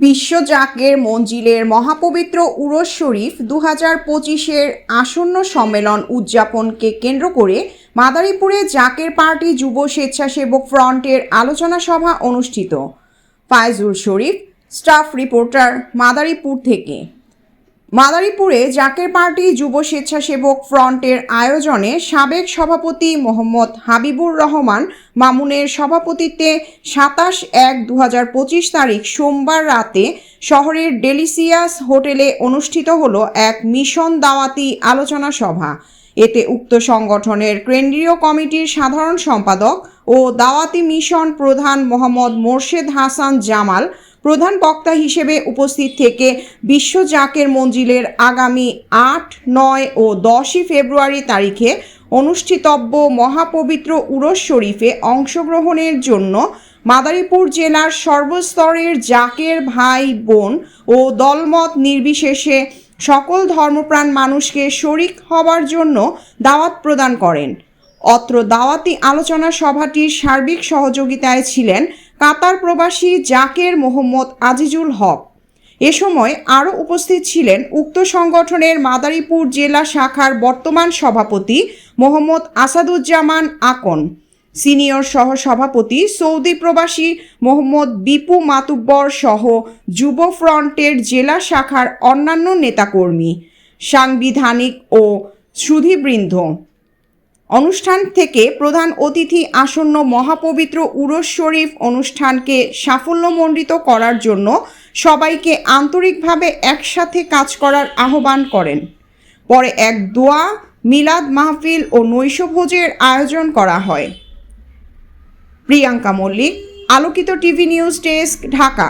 বিশ্ব জাকের মঞ্জিলের মহাপবিত্র উরস শরীফ 2025-এর আসন্ন সম্মেলন উদযাপনকে কেন্দ্র করে মাদারীপুরে জাকের পার্টি যুব স্বেচ্ছাসেবক ফ্রন্টের আলোচনা সভা অনুষ্ঠিত। ফায়জুল শরীফ, স্টাফ রিপোর্টার, মাদারীপুর থেকে। মাদারীপুরে জাকের পার্টি যুব স্বেচ্ছাসেবক ফ্রন্টের আয়োজনে সাবেক সভাপতি মোহাম্মদ হাবিবুর রহমান মামুনের সভাপতিত্বে 27/1/2025 তারিখ সোমবার রাতে শহরের ডেলিসিয়াস হোটেলে অনুষ্ঠিত হলো এক মিশন দাওয়াতি আলোচনা সভা। এতে উক্ত সংগঠনের কেন্দ্রীয় কমিটির সাধারণ সম্পাদক ও দাওয়াতি মিশন প্রধান মোহাম্মদ মোর্শেদ হাসান জামাল প্রধান বক্তা হিসেবে উপস্থিত থেকে বিশ্ব জাকের মঞ্জিলের আগামী 8, 9 ও 10 ফেব্রুয়ারি তারিখে অনুষ্ঠিতব্য মহাপবিত্র উরস শরীফে অংশগ্রহণের জন্য মাদারীপুর জেলার সর্বস্তরের জাকের ভাই বোন ও দলমত নির্বিশেষে সকল ধর্মপ্রাণ মানুষকে শরিক হবার জন্য দাওয়াত প্রদান করেন। অত্র দাওয়াতি আলোচনা সভাটির সার্বিক সহযোগিতায় ছিলেন কাতার প্রবাসী জাকের মোহাম্মদ আজিজুল হক। এ সময় আরও উপস্থিত ছিলেন উক্ত সংগঠনের মাদারীপুর জেলা শাখার বর্তমান সভাপতি মোহাম্মদ আসাদুজ্জামান আকন, সিনিয়র সহসভাপতি সৌদি প্রবাসী মোহাম্মদ বিপু মাতুব্বর সহ যুব ফ্রন্টের জেলা শাখার অন্যান্য নেতাকর্মী, সাংবিধানিক ও সুধীবৃন্দ। অনুষ্ঠান থেকে প্রধান অতিথি আসন্ন মহাপবিত্র উরস শরীফ অনুষ্ঠানকে সাফল্যমণ্ডিত করার জন্য সবাইকে আন্তরিকভাবে একসাথে কাজ করার আহ্বান করেন। পরে এক দোয়া, মিলাদ মাহফিল ও নৈশভোজের আয়োজন করা হয়। প্রিয়াঙ্কা মল্লিক, আলোকিত টিভি নিউজ ডেস্ক, ঢাকা।